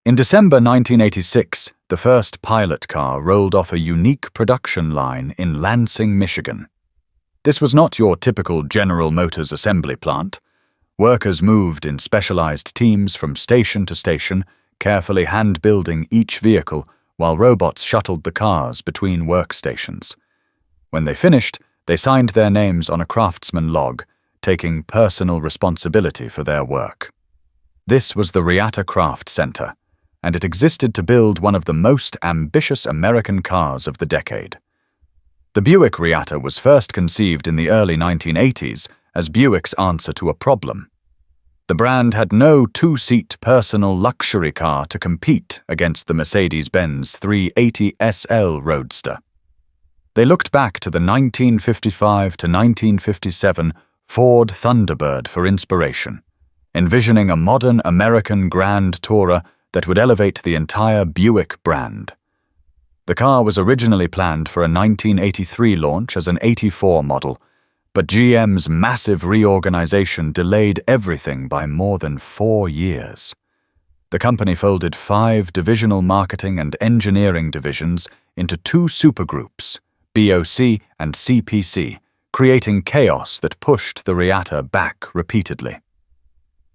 In December 1986, the first pilot car rolled off a unique production line in Lansing, Michigan. This was not your typical General Motors assembly plant. Workers moved in specialized teams from station to station, carefully hand-building each vehicle while robots shuttled the cars between workstations. When they finished, they signed their names on a craftsman log, taking personal responsibility for their work. This was the Reatta Craft Centre, and it existed to build one of the most ambitious American cars of the decade. The Buick Reatta was first conceived in the early 1980s as Buick's answer to a problem. The brand had no two-seat personal luxury car to compete against the Mercedes-Benz 380 SL Roadster. They looked back to the 1955 to 1957 Ford Thunderbird for inspiration, envisioning a modern American Grand Tourer that would elevate the entire Buick brand. The car was originally planned for a 1983 launch as an '84 model, but GM's massive reorganization delayed everything by more than 4 years. The company folded 5 divisional marketing and engineering divisions into 2 supergroups, BOC and CPC, creating chaos that pushed the Reatta back repeatedly.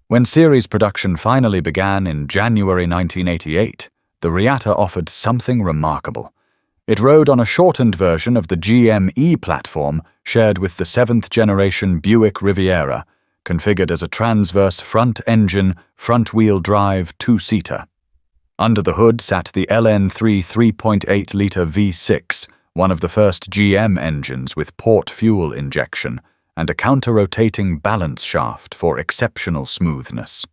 When series production finally began in January 1988, the Reatta offered something remarkable. It rode on a shortened version of the GME platform shared with the 7th-generation Buick Riviera, configured as a transverse front-engine, front-wheel drive 2-seater. Under the hood sat the LN3 3.8-liter V6, one of the first GM engines with port fuel injection, and a counter-rotating balance shaft for exceptional smoothness.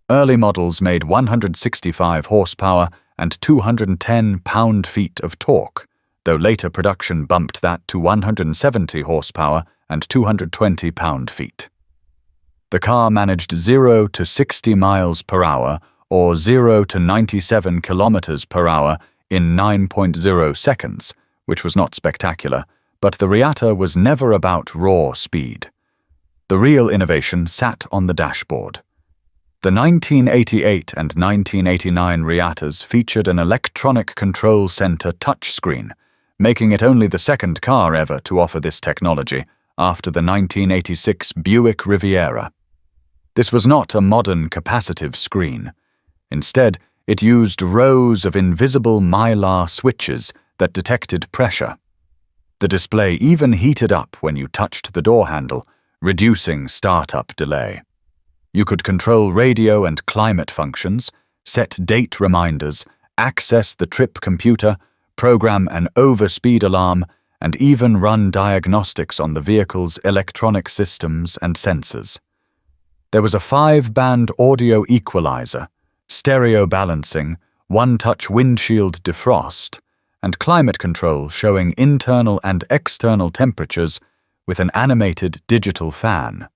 Early models made 165 horsepower and 210 pound-feet of torque, though later production bumped that to 170 horsepower and 220 pound-feet. The car managed 0 to 60 miles per hour or 0 to 97 kilometers per hour in 9.0 seconds, which was not spectacular, but the Reatta was never about raw speed. The real innovation sat on the dashboard. The 1988 and 1989 Reattas featured an electronic control center touchscreen, making it only the second car ever to offer this technology, after the 1986 Buick Riviera. This was not a modern capacitive screen. Instead, it used rows of invisible mylar switches that detected pressure. The display even heated up when you touched the door handle, reducing startup delay. You could control radio and climate functions, set date reminders, access the trip computer, program an overspeed alarm, and even run diagnostics on the vehicle's electronic systems and sensors. There was a 5-band audio equalizer, stereo balancing, one-touch windshield defrost, and climate control showing internal and external temperatures with an animated digital fan.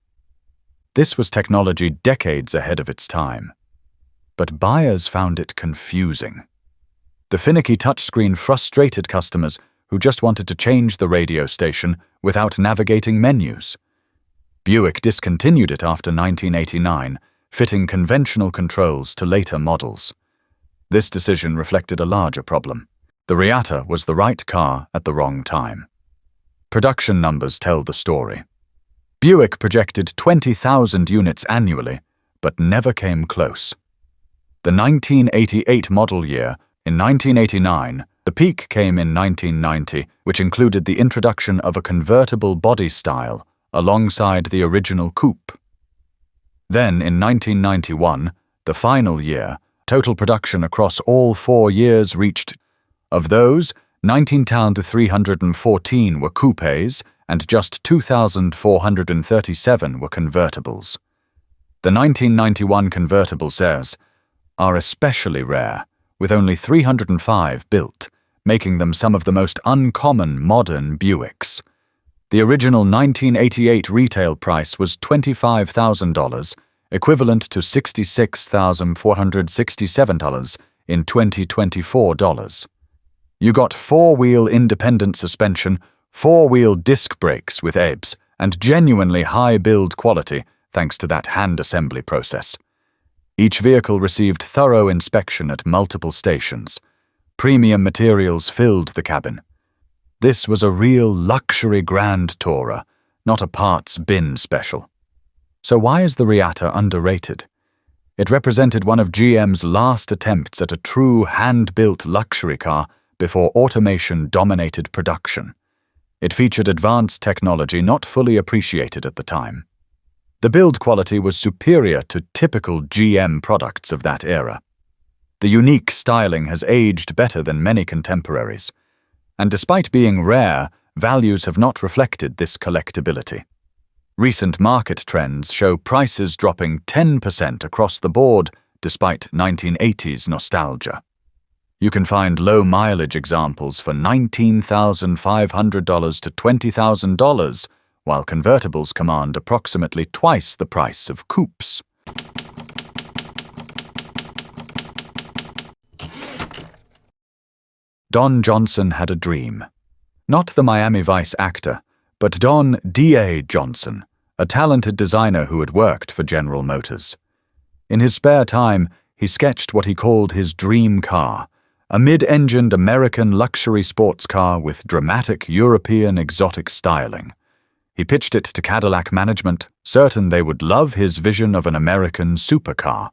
This was technology decades ahead of its time. But buyers found it confusing. The finicky touchscreen frustrated customers who just wanted to change the radio station without navigating menus. Buick discontinued it after 1989, fitting conventional controls to later models. This decision reflected a larger problem. The Reatta was the right car at the wrong time. Production numbers tell the story. Buick projected 20,000 units annually, but never came close. The 1988 model year, in 1989, the peak came in 1990, which included the introduction of a convertible body style alongside the original coupe. Then, in 1991, the final year, total production across all 4 years reached. Of those, 19,314 were coupes and just 2,437 were convertibles. The 1991 convertible shares are especially rare, with only 305 built, making them some of the most uncommon modern Buicks. The original 1988 retail price was $25,000, equivalent to $66,467 in 2024 dollars. You got 4-wheel independent suspension, 4-wheel disc brakes with ABS, and genuinely high build quality thanks to that hand assembly process. Each vehicle received thorough inspection at multiple stations. Premium materials filled the cabin. This was a real luxury grand tourer, not a parts bin special. So why is the Reatta underrated? It represented one of GM's last attempts at a true hand-built luxury car before automation dominated production. It featured advanced technology not fully appreciated at the time. The build quality was superior to typical GM products of that era. The unique styling has aged better than many contemporaries, and despite being rare, values have not reflected this collectability. Recent market trends show prices dropping 10% across the board despite 1980s nostalgia. You can find low-mileage examples for $19,500 to $20,000, while convertibles command approximately twice the price of coupes. Don Johnson had a dream. Not the Miami Vice actor, but Don D.A. Johnson, a talented designer who had worked for General Motors. In his spare time, he sketched what he called his dream car, a mid-engined American luxury sports car with dramatic European exotic styling. He pitched it to Cadillac management, certain they would love his vision of an American supercar.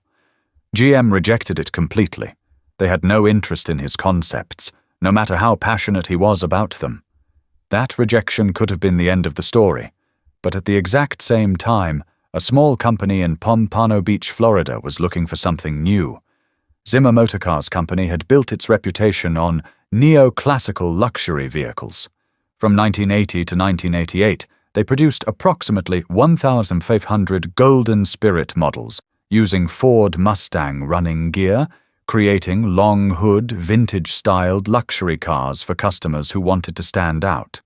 GM rejected it completely. They had no interest in his concepts, no matter how passionate he was about them. That rejection could have been the end of the story, but at the exact same time, a small company in Pompano Beach, Florida was looking for something new. Zimmer Motorcars Company had built its reputation on neoclassical luxury vehicles. From 1980 to 1988, they produced approximately 1,500 Golden Spirit models, using Ford Mustang running gear, creating long-hood, vintage-styled luxury cars for customers who wanted to stand out.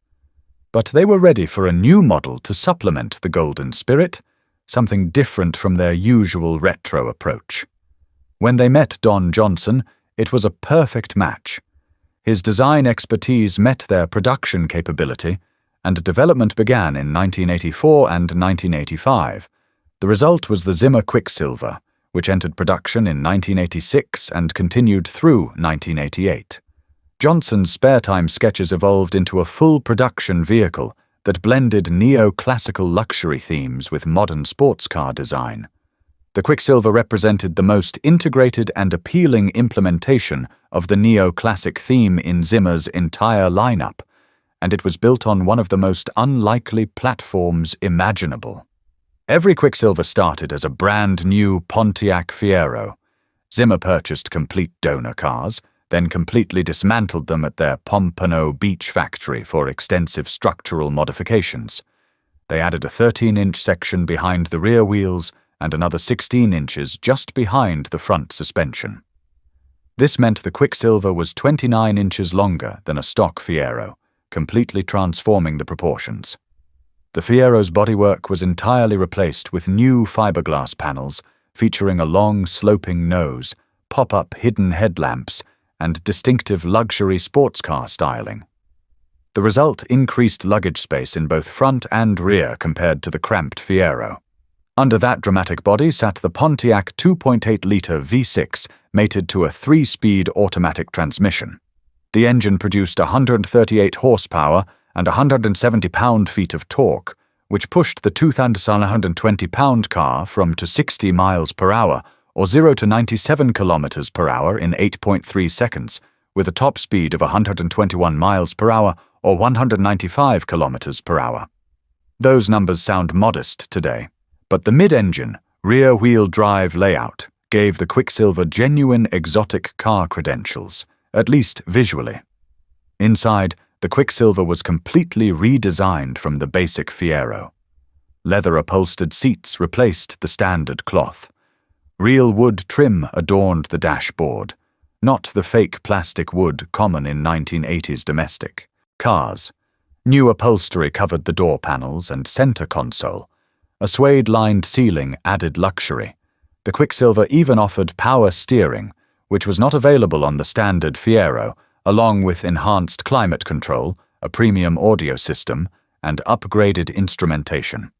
But they were ready for a new model to supplement the Golden Spirit, something different from their usual retro approach. When they met Don Johnson, it was a perfect match. His design expertise met their production capability, and development began in 1984 and 1985. The result was the Zimmer Quicksilver, which entered production in 1986 and continued through 1988. Johnson's spare-time sketches evolved into a full production vehicle that blended neoclassical luxury themes with modern sports car design. The Quicksilver represented the most integrated and appealing implementation of the neoclassic theme in Zimmer's entire lineup, and it was built on one of the most unlikely platforms imaginable. Every Quicksilver started as a brand new Pontiac Fiero. Zimmer purchased complete donor cars, then completely dismantled them at their Pompano Beach factory for extensive structural modifications. They added a 13-inch section behind the rear wheels and another 16 inches just behind the front suspension. This meant the Quicksilver was 29 inches longer than a stock Fiero, completely transforming the proportions. The Fiero's bodywork was entirely replaced with new fiberglass panels featuring a long sloping nose, pop-up hidden headlamps, and distinctive luxury sports car styling. The result increased luggage space in both front and rear compared to the cramped Fiero. Under that dramatic body sat the Pontiac 2.8-litre V6 mated to a 3-speed automatic transmission. The engine produced 138 horsepower and 170 pound-feet of torque, which pushed the 2,120-pound car from to 60 miles per hour or 0 to 97 kilometers per hour in 8.3 seconds, with a top speed of 121 miles per hour or 195 kilometers per hour. Those numbers sound modest today, but the mid-engine, rear-wheel drive layout gave the Quicksilver genuine exotic car credentials, at least visually. Inside, the Quicksilver was completely redesigned from the basic Fiero. Leather-upholstered seats replaced the standard cloth. Real wood trim adorned the dashboard, not the fake plastic wood common in 1980s domestic cars. New upholstery covered the door panels and center console. A suede-lined ceiling added luxury. The Quicksilver even offered power steering, which was not available on the standard Fiero, along with enhanced climate control, a premium audio system, and upgraded instrumentation.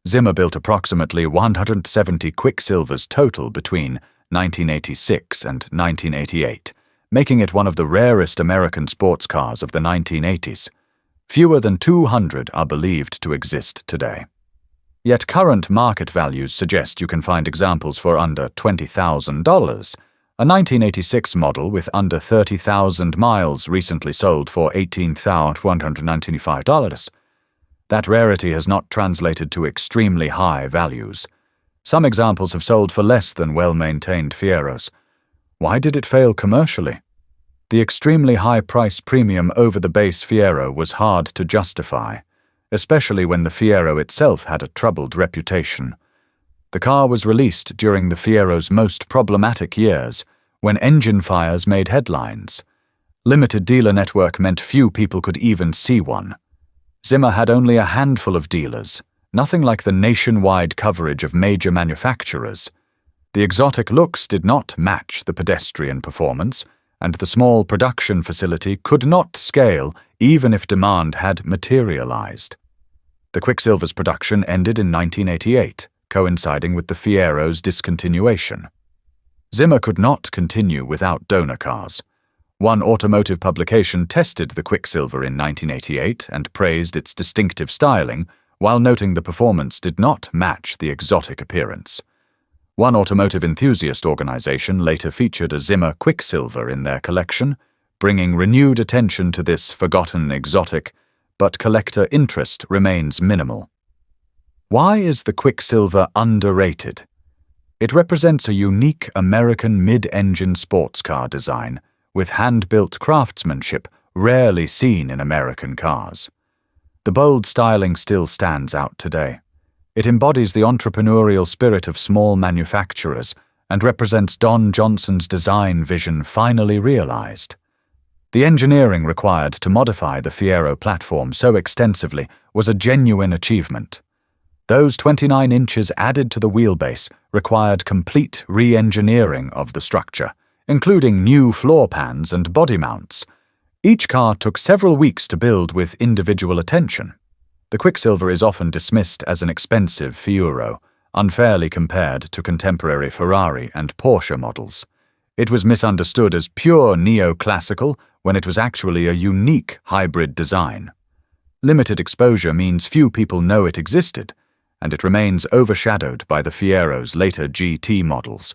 Zimmer built approximately 170 Quicksilvers total between 1986 and 1988, making it one of the rarest American sports cars of the 1980s. Fewer than 200 are believed to exist today. Yet current market values suggest you can find examples for under $20,000. A 1986 model with under 30,000 miles recently sold for $18,195. That rarity has not translated to extremely high values. Some examples have sold for less than well-maintained Fieros. Why did it fail commercially? The extremely high price premium over the base Fiero was hard to justify, especially when the Fiero itself had a troubled reputation. The car was released during the Fiero's most problematic years, when engine fires made headlines. Limited dealer network meant few people could even see one. Zimmer had only a handful of dealers, nothing like the nationwide coverage of major manufacturers. The exotic looks did not match the pedestrian performance, and the small production facility could not scale even if demand had materialized. The Quicksilver's production ended in 1988, coinciding with the Fiero's discontinuation. Zimmer could not continue without donor cars. One automotive publication tested the Quicksilver in 1988 and praised its distinctive styling, while noting the performance did not match the exotic appearance. One automotive enthusiast organization later featured a Zimmer Quicksilver in their collection, bringing renewed attention to this forgotten exotic, but collector interest remains minimal. Why is the Quicksilver underrated? It represents a unique American mid-engine sports car design, with hand-built craftsmanship rarely seen in American cars. The bold styling still stands out today. It embodies the entrepreneurial spirit of small manufacturers and represents Don Johnson's design vision finally realized. The engineering required to modify the Fiero platform so extensively was a genuine achievement. Those 29 inches added to the wheelbase required complete re-engineering of the structure, including new floor pans and body mounts. Each car took several weeks to build with individual attention. The Quicksilver is often dismissed as an expensive Fiero, unfairly compared to contemporary Ferrari and Porsche models. It was misunderstood as pure neoclassical when it was actually a unique hybrid design. Limited exposure means few people know it existed, and it remains overshadowed by the Fiero's later GT models.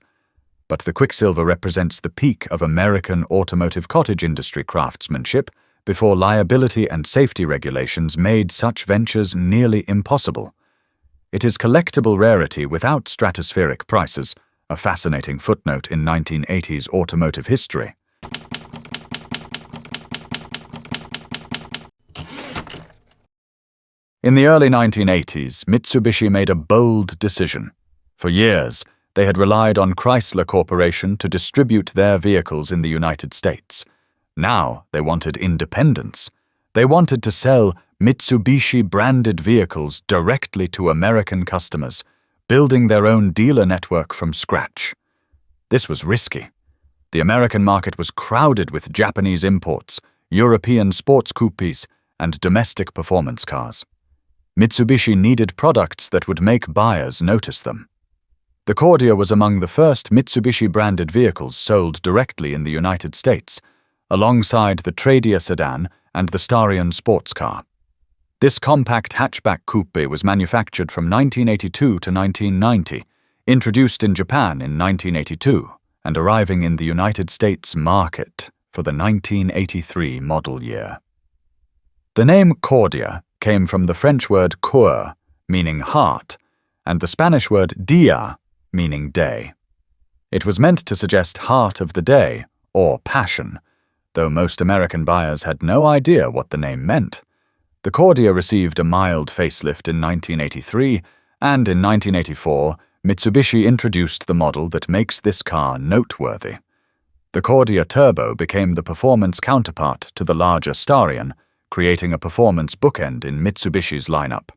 But the Quicksilver represents the peak of American automotive cottage industry craftsmanship before liability and safety regulations made such ventures nearly impossible. It is collectible rarity without stratospheric prices, a fascinating footnote in 1980s automotive history. In the early 1980s, Mitsubishi made a bold decision. For years, they had relied on Chrysler Corporation to distribute their vehicles in the United States. Now they wanted independence. They wanted to sell Mitsubishi-branded vehicles directly to American customers, building their own dealer network from scratch. This was risky. The American market was crowded with Japanese imports, European sports coupes, and domestic performance cars. Mitsubishi needed products that would make buyers notice them. The Cordia was among the first Mitsubishi-branded vehicles sold directly in the United States, alongside the Tradia sedan and the Starion sports car. This compact hatchback coupe was manufactured from 1982 to 1990, introduced in Japan in 1982, and arriving in the United States market for the 1983 model year. The name Cordia came from the French word coeur, meaning heart, and the Spanish word dia, meaning day. It was meant to suggest heart of the day, or passion, though most American buyers had no idea what the name meant. The Cordia received a mild facelift in 1983, and in 1984, Mitsubishi introduced the model that makes this car noteworthy. The Cordia Turbo became the performance counterpart to the larger Starion, creating a performance bookend in Mitsubishi's lineup.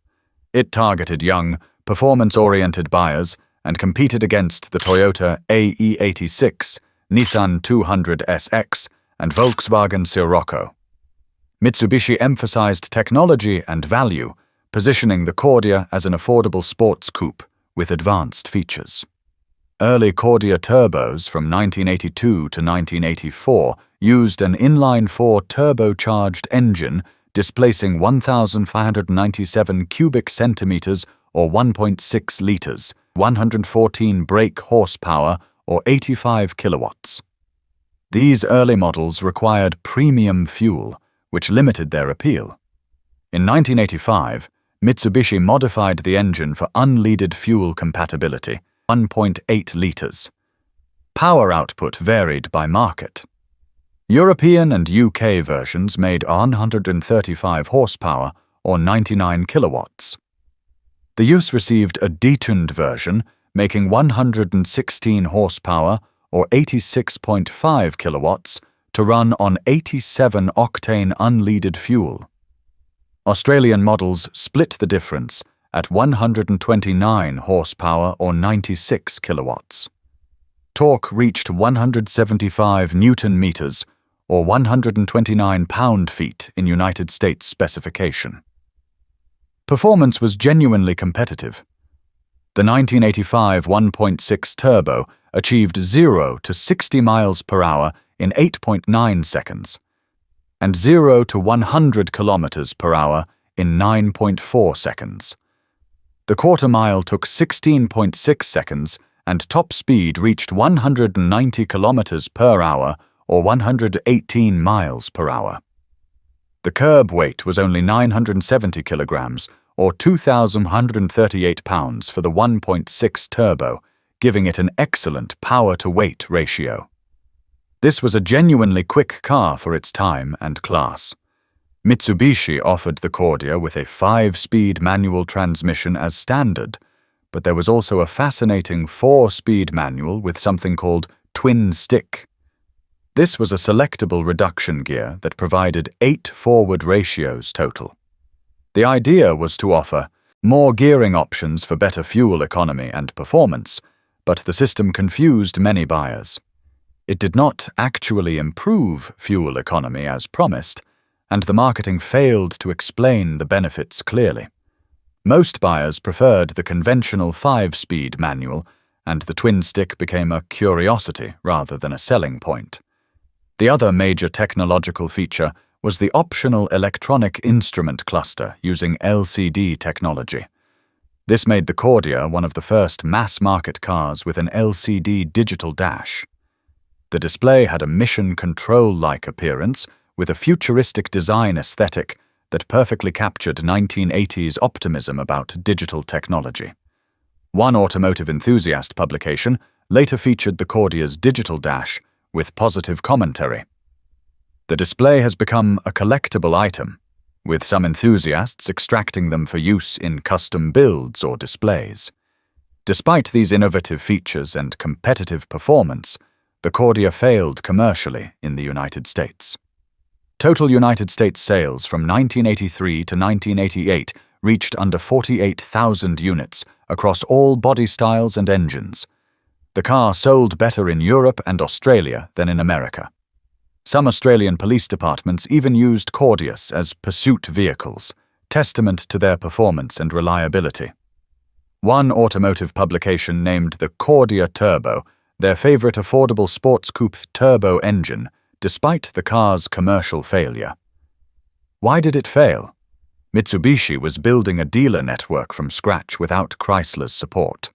It targeted young, performance-oriented buyers and competed against the Toyota AE86, Nissan 200SX, and Volkswagen Scirocco. Mitsubishi emphasized technology and value, positioning the Cordia as an affordable sports coupe with advanced features. Early Cordia Turbos from 1982 to 1984 used an inline-4 turbocharged engine displacing 1,597 cubic centimeters or 1.6 liters, 114 brake horsepower or 85 kilowatts. These early models required premium fuel, which limited their appeal. In 1985, Mitsubishi modified the engine for unleaded fuel compatibility, 1.8 liters. Power output varied by market. European and UK versions made 135 horsepower or 99 kilowatts. The use received a detuned version, making 116 horsepower or 86.5 kilowatts to run on 87-octane unleaded fuel. Australian models split the difference at 129 horsepower or 96 kilowatts. Torque reached 175 Newton-meters or 129 pound-feet in United States specification. Performance was genuinely competitive. The 1985 1.6 Turbo achieved 0 to 60 miles per hour in 8.9 seconds and 0 to 100 kilometers per hour in 9.4 seconds. The quarter mile took 16.6 seconds and top speed reached 190 kilometers per hour or 118 miles per hour. The curb weight was only 970 kilograms or 2,138 pounds for the 1.6 Turbo, giving it an excellent power-to-weight ratio. This was a genuinely quick car for its time and class. Mitsubishi offered the Cordia with a 5-speed manual transmission as standard, but there was also a fascinating 4-speed manual with something called twin stick. This was a selectable reduction gear that provided 8 forward ratios total. The idea was to offer more gearing options for better fuel economy and performance, but the system confused many buyers. It did not actually improve fuel economy as promised, and the marketing failed to explain the benefits clearly. Most buyers preferred the conventional 5-speed manual, and the twin stick became a curiosity rather than a selling point. The other major technological feature was the optional electronic instrument cluster using LCD technology. This made the Cordia one of the first mass-market cars with an LCD digital dash. The display had a mission control-like appearance with a futuristic design aesthetic that perfectly captured 1980s optimism about digital technology. One automotive enthusiast publication later featured the Cordia's digital dash with positive commentary. The display has become a collectible item, with some enthusiasts extracting them for use in custom builds or displays. Despite these innovative features and competitive performance, the Cordia failed commercially in the United States. Total United States sales from 1983 to 1988 reached under 48,000 units across all body styles and engines. The car sold better in Europe and Australia than in America. Some Australian police departments even used Cordias as pursuit vehicles, testament to their performance and reliability. One automotive publication named the Cordia Turbo their favorite affordable sports coupe's turbo engine, despite the car's commercial failure. Why did it fail? Mitsubishi was building a dealer network from scratch without Chrysler's support.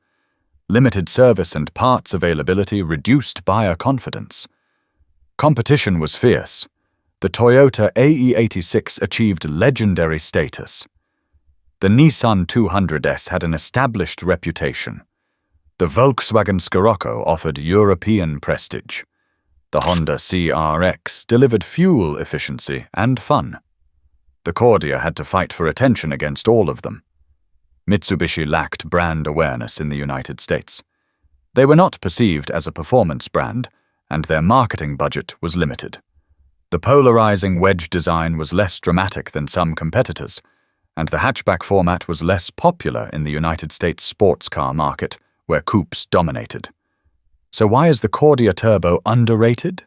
Limited service and parts availability reduced buyer confidence. Competition was fierce. The Toyota AE86 achieved legendary status. The Nissan 200S had an established reputation. The Volkswagen Scirocco offered European prestige. The Honda CRX delivered fuel efficiency and fun. The Cordia had to fight for attention against all of them. Mitsubishi lacked brand awareness in the United States. They were not perceived as a performance brand, and their marketing budget was limited. The polarizing wedge design was less dramatic than some competitors, and the hatchback format was less popular in the United States sports car market, where coupes dominated. So why is the Cordia Turbo underrated?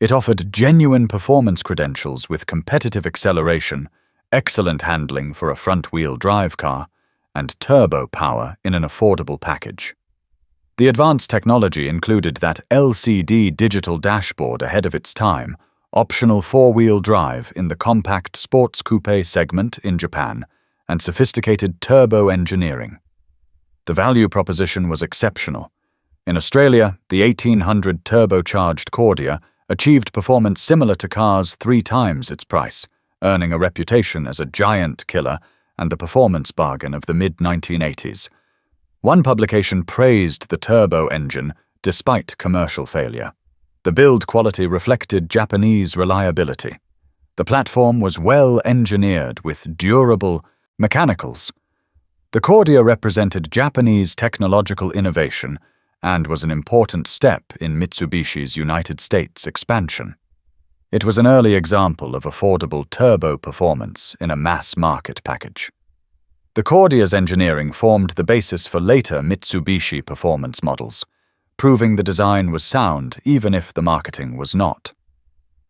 It offered genuine performance credentials with competitive acceleration, excellent handling for a front-wheel drive car, and turbo power in an affordable package. The advanced technology included that LCD digital dashboard ahead of its time, optional four-wheel drive in the compact sports coupe segment in Japan, and sophisticated turbo engineering. The value proposition was exceptional. In Australia, the 1800 turbocharged Cordia achieved performance similar to cars 3 times its price, earning a reputation as a giant killer and the performance bargain of the mid-1980s. One publication praised the turbo engine despite commercial failure. The build quality reflected Japanese reliability. The platform was well engineered with durable mechanicals. The Cordia represented Japanese technological innovation and was an important step in Mitsubishi's United States expansion. It was an early example of affordable turbo performance in a mass-market package. The Cordia's engineering formed the basis for later Mitsubishi performance models, proving the design was sound even if the marketing was not.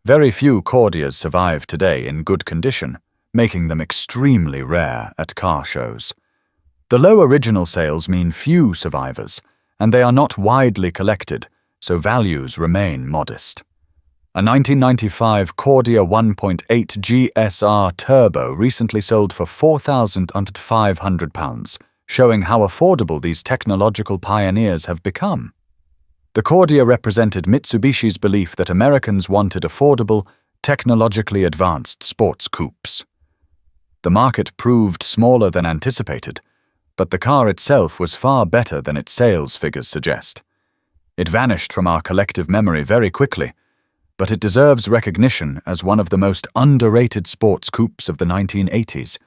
Very few Cordias survive today in good condition, making them extremely rare at car shows. The low original sales mean few survivors, and they are not widely collected, so values remain modest. A 1995 Cordia 1.8 GSR Turbo recently sold for £4,500, showing how affordable these technological pioneers have become. The Cordia represented Mitsubishi's belief that Americans wanted affordable, technologically advanced sports coupes. The market proved smaller than anticipated, but the car itself was far better than its sales figures suggest. It vanished from our collective memory very quickly, but it deserves recognition as one of the most underrated sports coupes of the 1980s.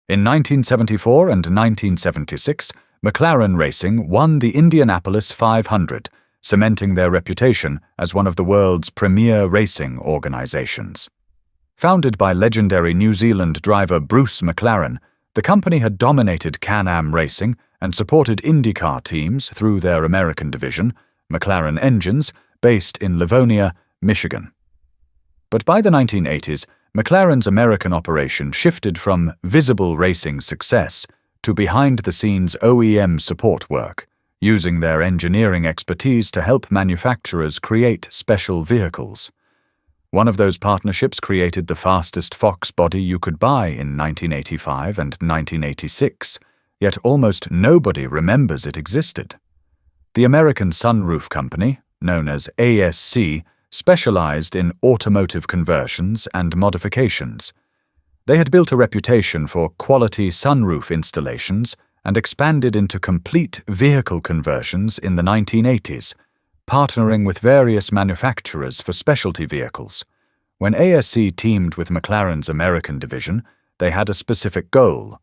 In 1974 and 1976, McLaren Racing won the Indianapolis 500, cementing their reputation as one of the world's premier racing organizations. Founded by legendary New Zealand driver Bruce McLaren, the company had dominated Can-Am racing and supported IndyCar teams through their American division, McLaren Engines, based in Livonia, Michigan. But by the 1980s, McLaren's American operation shifted from visible racing success to behind-the-scenes OEM support work, using their engineering expertise to help manufacturers create special vehicles. One of those partnerships created the fastest Fox body you could buy in 1985 and 1986, yet almost nobody remembers it existed. The American Sunroof Company, known as ASC, specialized in automotive conversions and modifications. They had built a reputation for quality sunroof installations and expanded into complete vehicle conversions in the 1980s, partnering with various manufacturers for specialty vehicles. When ASC teamed with McLaren's American division, they had a specific goal: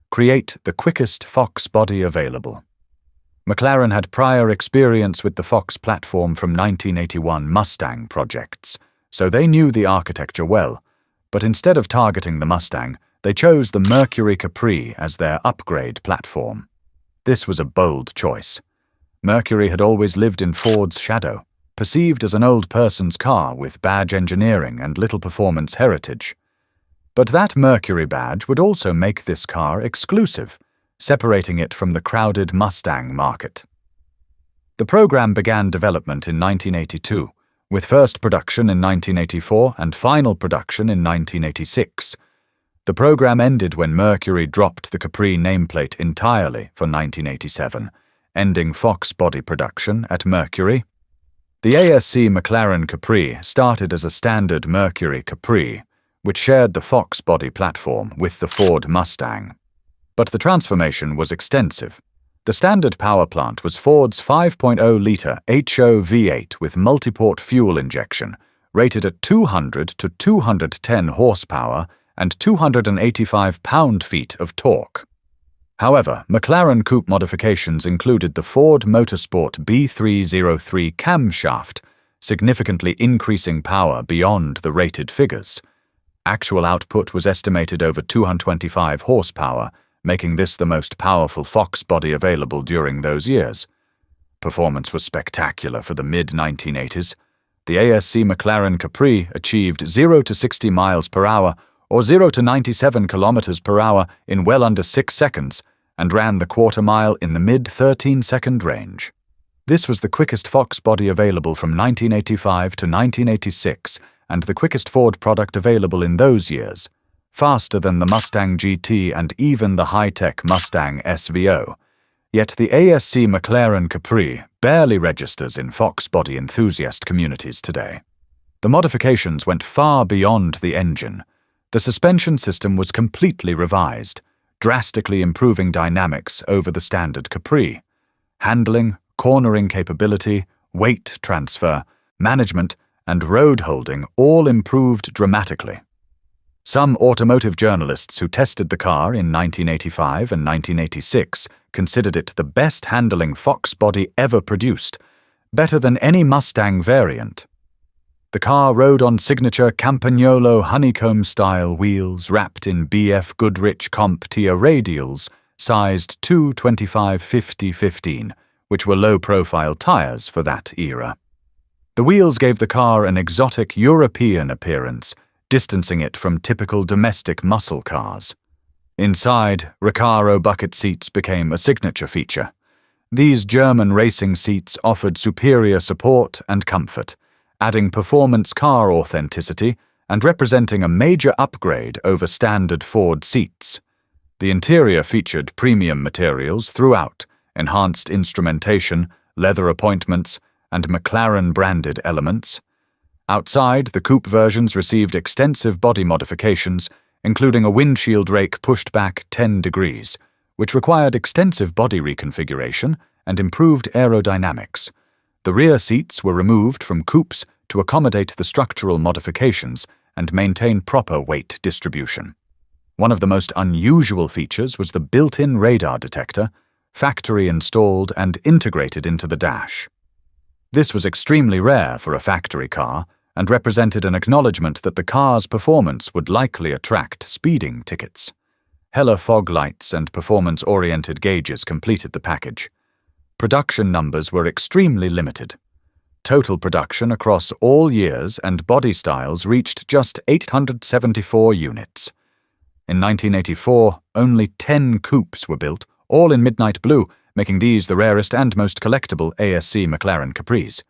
create the quickest Fox body available. McLaren had prior experience with the Fox platform from 1981 Mustang projects, so they knew the architecture well, but instead of targeting the Mustang, they chose the Mercury Capri as their upgrade platform. This was a bold choice. Mercury had always lived in Ford's shadow, perceived as an old person's car with badge engineering and little performance heritage. But that Mercury badge would also make this car exclusive, separating it from the crowded Mustang market. The program began development in 1982, with first production in 1984 and final production in 1986. The program ended when Mercury dropped the Capri nameplate entirely for 1987, ending Fox body production at Mercury. The ASC McLaren Capri started as a standard Mercury Capri, which shared the Fox body platform with the Ford Mustang. But the transformation was extensive. The standard power plant was Ford's 5.0-litre HO V8 with multiport fuel injection, rated at 200 to 210 horsepower and 285 pound-feet of torque. However, McLaren coupe modifications included the Ford Motorsport B303 camshaft, significantly increasing power beyond the rated figures. Actual output was estimated over 225 horsepower, making this the most powerful Fox body available during those years. Performance was spectacular for the mid-1980s. The ASC McLaren Capri achieved 0 to 60 miles per hour or 0 to 97 kilometers per hour in well under 6 seconds and ran the quarter mile in the mid-13-second range. This was the quickest Fox body available from 1985 to 1986 and the quickest Ford product available in those years, faster than the Mustang GT and even the high-tech Mustang SVO. Yet the ASC McLaren Capri barely registers in Fox body enthusiast communities today. The modifications went far beyond the engine. The suspension system was completely revised, drastically improving dynamics over the standard Capri. Handling, cornering capability, weight transfer, management, and road holding all improved dramatically. Some automotive journalists who tested the car in 1985 and 1986 considered it the best handling Fox body ever produced, better than any Mustang variant. The car rode on signature Campagnolo honeycomb-style wheels wrapped in BF Goodrich CompTIA radials, sized 225/50/15, which were low-profile tires for that era. The wheels gave the car an exotic European appearance, distancing it from typical domestic muscle cars. Inside, Recaro bucket seats became a signature feature. These German racing seats offered superior support and comfort, adding performance car authenticity and representing a major upgrade over standard Ford seats. The interior featured premium materials throughout, enhanced instrumentation, leather appointments, and McLaren-branded elements. Outside, the coupe versions received extensive body modifications, including a windshield rake pushed back 10 degrees, which required extensive body reconfiguration and improved aerodynamics. The rear seats were removed from coupes to accommodate the structural modifications and maintain proper weight distribution. One of the most unusual features was the built-in radar detector, factory-installed and integrated into the dash. This was extremely rare for a factory car and represented an acknowledgement that the car's performance would likely attract speeding tickets. Hella fog lights and performance-oriented gauges completed the package. Production numbers were extremely limited. Total production across all years and body styles reached just 874 units. In 1984, only 10 coupes were built, all in midnight blue, making these the rarest and most collectible ASC McLaren Capris.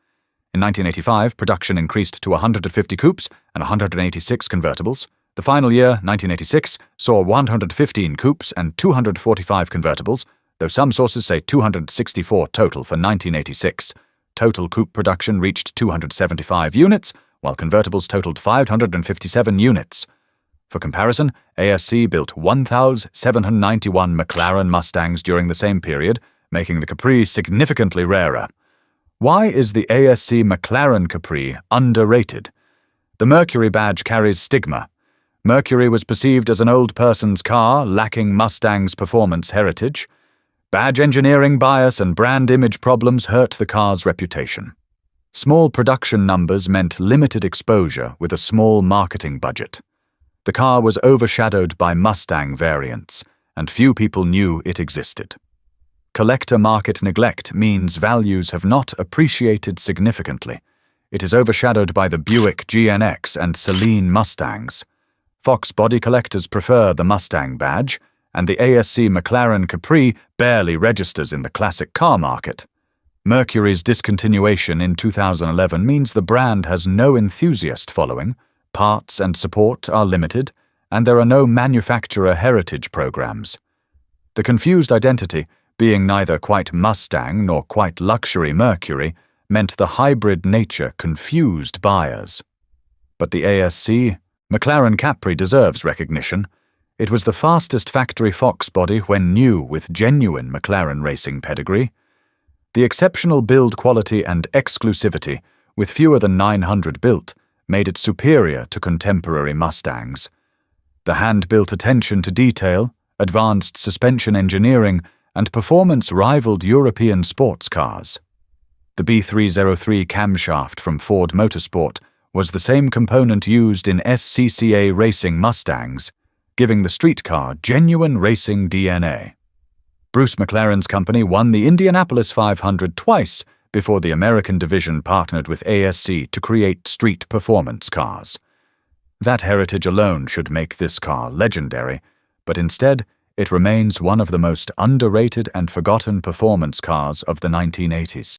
In 1985, production increased to 150 coupes and 186 convertibles. The final year, 1986, saw 115 coupes and 245 convertibles, though some sources say 264 total for 1986. Total coupe production reached 275 units, while convertibles totaled 557 units. For comparison, ASC built 1,791 McLaren Mustangs during the same period, making the Capri significantly rarer. Why is the ASC McLaren Capri underrated? The Mercury badge carries stigma. Mercury was perceived as an old person's car, lacking Mustang's performance heritage. Badge engineering bias and brand image problems hurt the car's reputation. Small production numbers meant limited exposure with a small marketing budget. The car was overshadowed by Mustang variants, and few people knew it existed. Collector market neglect means values have not appreciated significantly. It is overshadowed by the Buick GNX and Celine Mustangs. Fox body collectors prefer the Mustang badge, and the ASC McLaren Capri barely registers in the classic car market. Mercury's discontinuation in 2011 means the brand has no enthusiast following, parts and support are limited, and there are no manufacturer heritage programs. The confused identity, being neither quite Mustang nor quite luxury Mercury, meant the hybrid nature confused buyers. But the ASC McLaren Capri deserves recognition. It was the fastest factory Fox body when new with genuine McLaren racing pedigree. The exceptional build quality and exclusivity, with fewer than 900 built, made it superior to contemporary Mustangs. The hand-built attention to detail, advanced suspension engineering, and performance rivaled European sports cars. The B303 camshaft from Ford Motorsport was the same component used in SCCA racing Mustangs, giving the street car genuine racing DNA. Bruce McLaren's company won the Indianapolis 500 twice, before the American division partnered with ASC to create street performance cars. That heritage alone should make this car legendary, but instead, it remains one of the most underrated and forgotten performance cars of the 1980s.